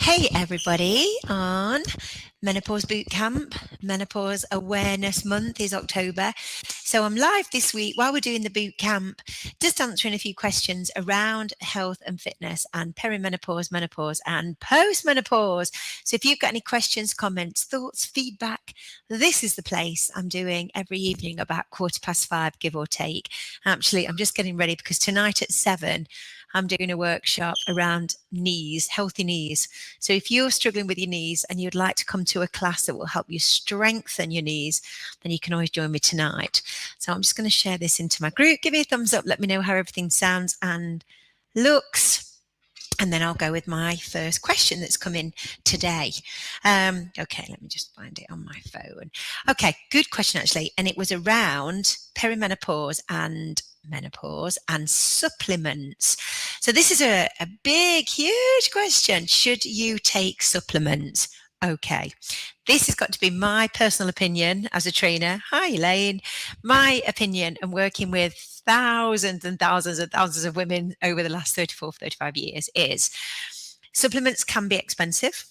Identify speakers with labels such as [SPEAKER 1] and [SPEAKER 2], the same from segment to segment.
[SPEAKER 1] Hey everybody on Menopause Bootcamp. Menopause Awareness Month is October. So I'm live this week while we're doing the bootcamp, just answering a few questions around health and fitness and perimenopause, menopause and postmenopause. So if you've got any questions, comments, thoughts, feedback, this is the place. I'm doing every evening about 5:15, give or take. Actually, I'm just getting ready because tonight at 7, I'm doing a workshop around knees, healthy knees. So if you're struggling with your knees and you'd like to come to a class that will help you strengthen your knees, then you can always join me tonight. So I'm just going to share this into my group. Give me a thumbs up. Let me know how everything sounds and looks. And then I'll go with my first question that's come in today. Okay, let me just find it on my phone. Okay, good question actually. And it was around perimenopause and menopause and supplements. So this is a big, huge question. Should you take supplements? Okay, this has got to be my personal opinion as a trainer. Hi, Elaine. My opinion and working with thousands and thousands and thousands of women over the last 34, 35 years is supplements can be expensive.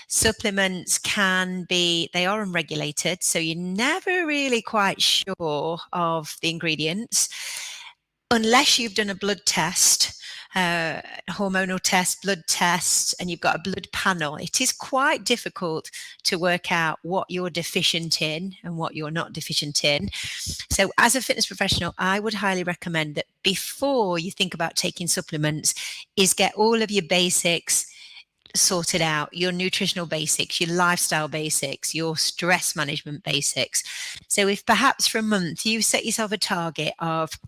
[SPEAKER 1] Supplements they are unregulated, so you're never really quite sure of the ingredients unless you've done a blood test, hormonal test, blood test, and you've got a blood panel. It is quite difficult to work out what you're deficient in and what you're not deficient in. So as a fitness professional, I would highly recommend that before you think about taking supplements is get all of your basics sorted out, your nutritional basics, your lifestyle basics, your stress management basics. So if perhaps for a month you set yourself a target of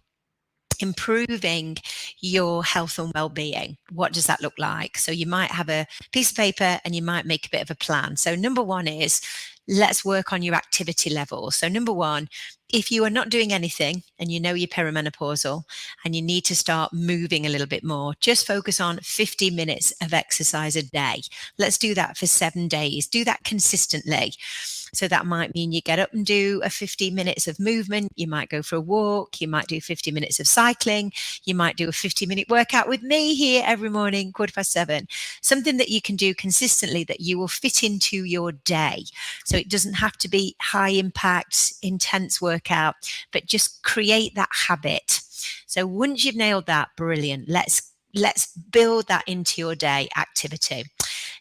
[SPEAKER 1] improving your health and well-being, what does that look like? So you might have a piece of paper and you might make a bit of a plan. So number one is let's work on your activity level. So number one, if you are not doing anything and you know you're perimenopausal and you need to start moving a little bit more, just focus on 50 minutes of exercise a day. Let's do that for 7 days. Do that consistently. So that might mean you get up and do a 50 minutes of movement. You might go for a walk. You might do 50 minutes of cycling. You might do a 50-minute workout with me here every morning, 7:15. Something that you can do consistently that you will fit into your day. So it doesn't have to be high impact, intense workout, but just create that habit. So once you've nailed that, brilliant. Let's build that into your day activity.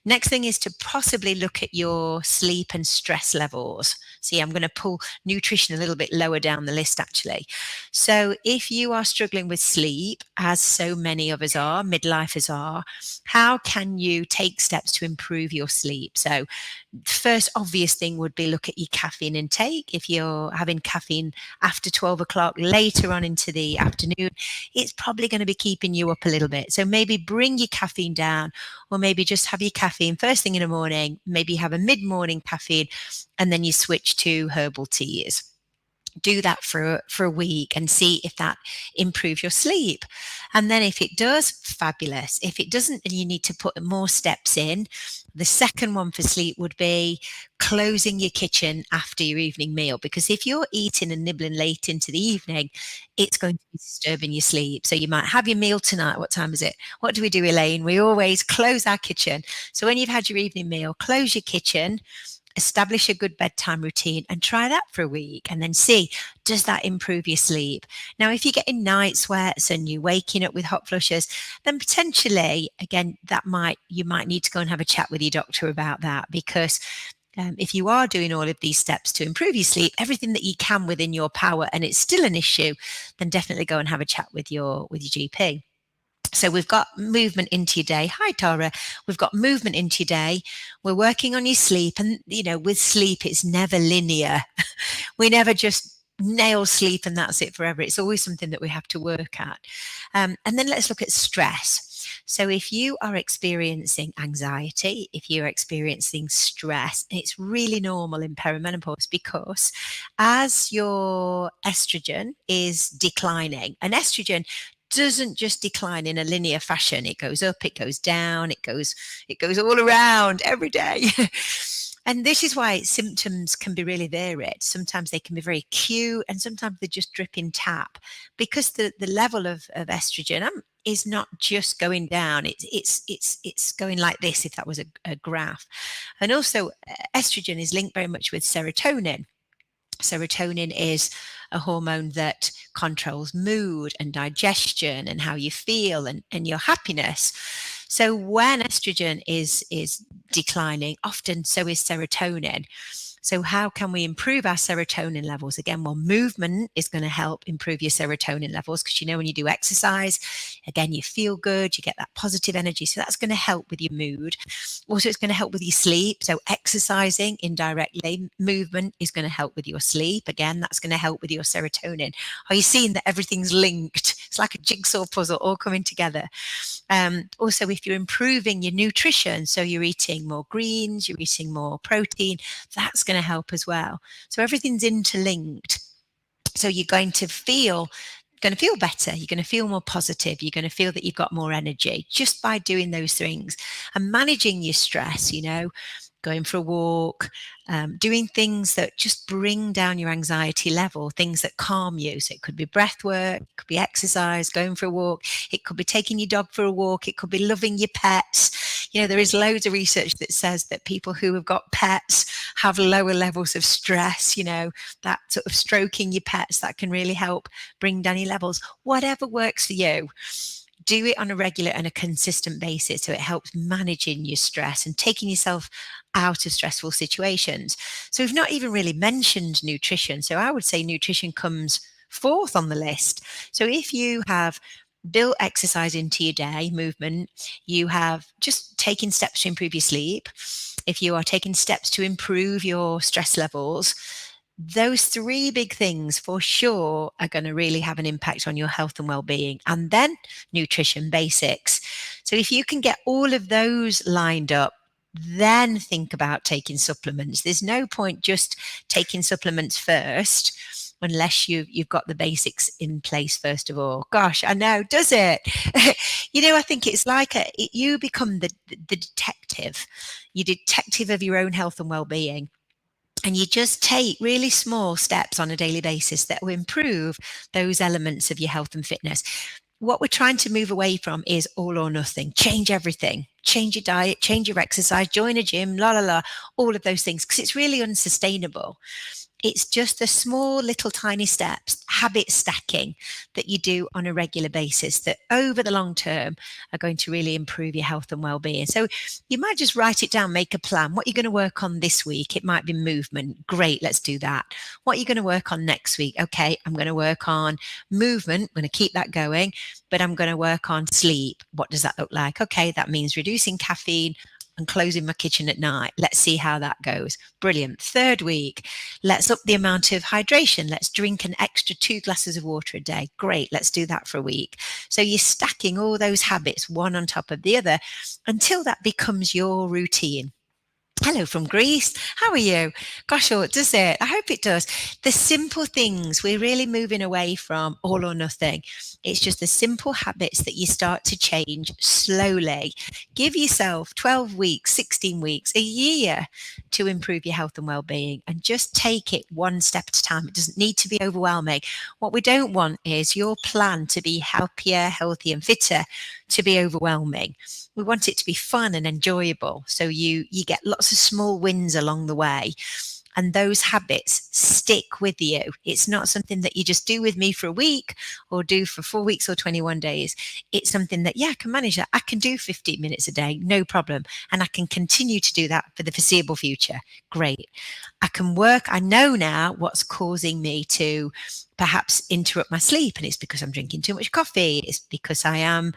[SPEAKER 1] Next thing is to possibly look at your sleep and stress levels. See, I'm going to pull nutrition a little bit lower down the list, actually. So if you are struggling with sleep, as so many of us are, midlifers are, how can you take steps to improve your sleep? So first obvious thing would be look at your caffeine intake. If you're having caffeine after 12 o'clock, later on into the afternoon, it's probably going to be keeping you up a little bit. So maybe bring your caffeine down, or maybe just have your caffeine first thing in the morning, maybe have a mid-morning caffeine, and then you switch to herbal teas. Do that for a week and see if that improves your sleep. And then if it does, fabulous. If it doesn't, and you need to put more steps in, the second one for sleep would be closing your kitchen after your evening meal, because if you're eating and nibbling late into the evening, it's going to be disturbing your sleep. So you might have your meal tonight. What time is it? What do we do, Elaine? We always close our kitchen. So when you've had your evening meal, close your kitchen, establish a good bedtime routine and try that for a week and then see, does that improve your sleep? Now, if you're getting night sweats and you're waking up with hot flushes, then potentially, again, you might need to go and have a chat with your doctor about that, because if you are doing all of these steps to improve your sleep, everything that you can within your power, and it's still an issue, then definitely go and have a chat with your GP. So we've got movement into your day. Hi, Tara. We've got movement into your day. We're working on your sleep. And, with sleep, it's never linear. We never just nail sleep and that's it forever. It's always something that we have to work at. And then let's look at stress. So if you are experiencing anxiety, if you're experiencing stress, it's really normal in perimenopause, because as your estrogen is declining, and estrogen doesn't just decline in a linear fashion. It goes up, it goes down, it goes all around every day. And this is why symptoms can be really varied. Sometimes they can be very acute and sometimes they just drip in tap, because the level of estrogen, is not just going down. It's going like this, if that was a graph. And also estrogen is linked very much with serotonin. Serotonin is a hormone that controls mood and digestion and how you feel and your happiness. So when estrogen is declining, often so is serotonin. So how can we improve our serotonin levels? Again, well, movement is going to help improve your serotonin levels, because when you do exercise, again, you feel good, you get that positive energy. So that's going to help with your mood. Also, it's going to help with your sleep. So exercising indirectly, movement is going to help with your sleep. Again, that's going to help with your serotonin. Are you seeing that everything's linked? It's like a jigsaw puzzle all coming together. Also, if you're improving your nutrition, so you're eating more greens, you're eating more protein, that's going to help as well. So everything's interlinked. So you're going to feel better. You're going to feel more positive. You're going to feel that you've got more energy just by doing those things and managing your stress, going for a walk, doing things that just bring down your anxiety level, things that calm you. So it could be breath work, it could be exercise, going for a walk, it could be taking your dog for a walk, it could be loving your pets. There is loads of research that says that people who have got pets have lower levels of stress, that sort of stroking your pets, that can really help bring down your levels. Whatever works for you. Do it on a regular and a consistent basis, so it helps managing your stress and taking yourself out of stressful situations. So we've not even really mentioned nutrition. So I would say nutrition comes fourth on the list. So if you have built exercise into your day, movement, you have just taken steps to improve your sleep, if you are taking steps to improve your stress levels, those three big things for sure are going to really have an impact on your health and well-being. And then nutrition basics. So if you can get all of those lined up, then think about taking supplements. There's no point just taking supplements first unless you've got the basics in place first of all. Gosh, I know, does it? I think it's like you become the detective. You're detective of your own health and well-being. And you just take really small steps on a daily basis that will improve those elements of your health and fitness. What we're trying to move away from is all or nothing. Change everything. Change your diet, change your exercise, join a gym, all of those things, because it's really unsustainable. It's just the small little tiny steps, habit stacking, that you do on a regular basis that over the long term are going to really improve your health and well-being. So you might just write it down, make a plan. What you're going to work on this week? It might be movement. Great, let's do that. What are you going to work on next week? Okay, I'm going to work on movement. I'm going to keep that going, but I'm going to work on sleep. What does that look like? Okay, that means reducing caffeine and closing my kitchen at night. Let's see how that goes. Brilliant. Third week, let's up the amount of hydration. Let's drink an extra 2 glasses of water a day. Great. Let's do that for a week. So you're stacking all those habits one on top of the other until that becomes your routine. Hello from Greece. How are you? Gosh, oh, does it? I hope it does. The simple things, we're really moving away from all or nothing. It's just the simple habits that you start to change slowly. Give yourself 12 weeks, 16 weeks, a year to improve your health and well-being, and just take it one step at a time. It doesn't need to be overwhelming. What we don't want is your plan to be happier, healthier, and fitter to be overwhelming. We want it to be fun and enjoyable. So you get lots of small wins along the way. And those habits stick with you. It's not something that you just do with me for a week or do for 4 weeks or 21 days. It's something that, I can manage that. I can do 15 minutes a day, no problem. And I can continue to do that for the foreseeable future. Great. I can work. I know now what's causing me to perhaps interrupt my sleep. And it's because I'm drinking too much coffee. It's because I'm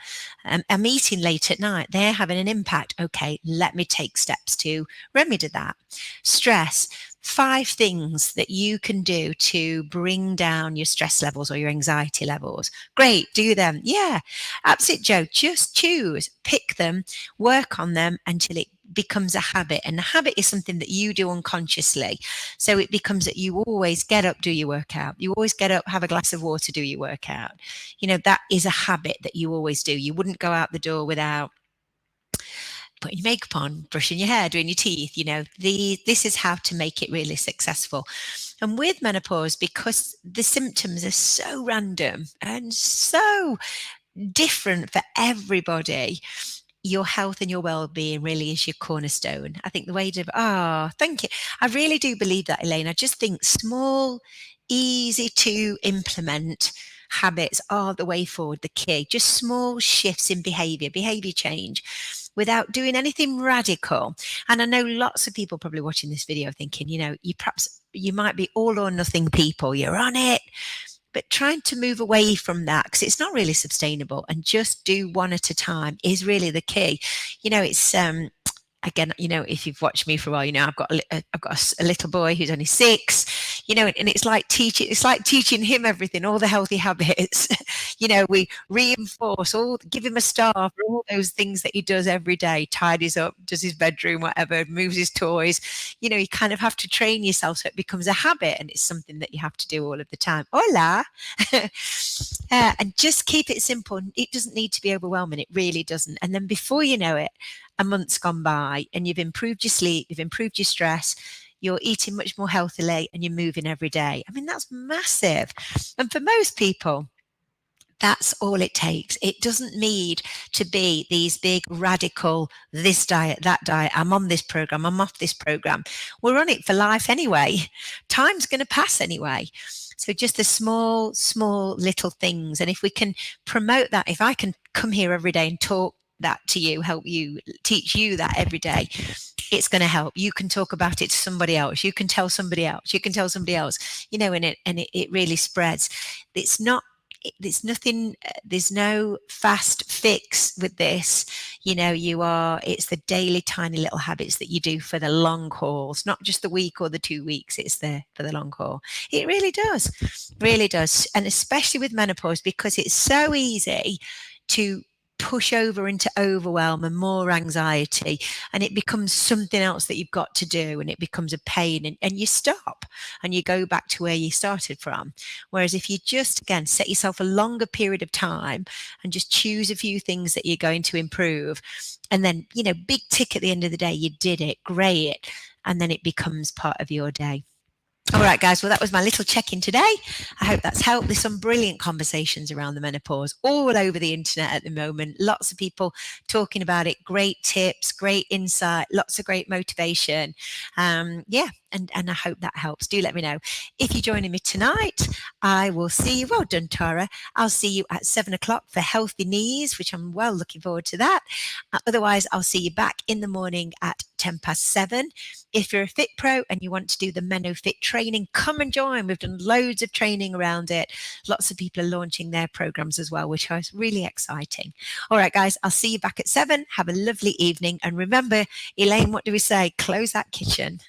[SPEAKER 1] eating late at night. They're having an impact. Okay, let me take steps to remedy that. Stress. 5 things that you can do to bring down your stress levels or your anxiety levels. Great, do them. Yeah, absolute Joe. Just choose, pick them, work on them until it becomes a habit. And the habit is something that you do unconsciously. So it becomes that you always get up, do your workout. You always get up, have a glass of water, do your workout. That is a habit that you always do. You wouldn't go out the door without putting your makeup on, brushing your hair, doing your teeth. This is how to make it really successful. And with menopause, because the symptoms are so random and so different for everybody, your health and your well-being really is your cornerstone. I think the way to, thank you. I really do believe that, Elaine. I just think small, easy to implement habits are the way forward, the key. Just small shifts in behavior change without doing anything radical. And I know lots of people probably watching this video thinking, you might be all or nothing people. You're on it, but trying to move away from that, because it's not really sustainable, and just do one at a time is really the key. It's again, if you've watched me for a while, I've got a little boy who's only 6, and it's like teaching him everything, all the healthy habits. We reinforce give him a star for all those things that he does every day, tidies up, does his bedroom, whatever, moves his toys. You kind of have to train yourself so it becomes a habit, and it's something that you have to do all of the time. Hola. And just keep it simple. It doesn't need to be overwhelming. It really doesn't. And then before you know it, a month's gone by and you've improved your sleep, you've improved your stress, you're eating much more healthily, and you're moving every day. I mean, that's massive. And for most people, that's all it takes. It doesn't need to be these big radical, this diet, that diet. I'm on this program, I'm off this program. We're on it for life anyway. Time's going to pass anyway. So just the small little things. And if we can promote that, if I can come here every day and talk that to you, help you, teach you that every day, it's going to help. You can talk about it to somebody else. You can tell somebody else. You can tell somebody else, and it really spreads. It's nothing, there's no fast fix with this. It's the daily tiny little habits that you do for the long hauls, not just the week or the 2 weeks. It's there for the long haul. It really does. And especially with menopause, because it's so easy to push over into overwhelm and more anxiety, and it becomes something else that you've got to do, and it becomes a pain, and you stop and you go back to where you started from. Whereas if you just, again, set yourself a longer period of time and just choose a few things that you're going to improve, and then, big tick at the end of the day, you did it, great, and then it becomes part of your day. All right, guys. Well, that was my little check-in today. I hope that's helped. There's some brilliant conversations around the menopause all over the internet at the moment. Lots of people talking about it. Great tips, great insight, lots of great motivation. And I hope that helps. Do let me know. If you're joining me tonight, I will see you. Well done, Tara. I'll see you at 7:00 for Healthy Knees, which I'm well looking forward to that. Otherwise, I'll see you back in the morning at 7:10. If you're a Fit Pro and you want to do the Menofit training, come and join. We've done loads of training around it. Lots of people are launching their programs as well, which is really exciting. All right, guys, I'll see you back at 7. Have a lovely evening. And remember, Elaine, what do we say? Close that kitchen.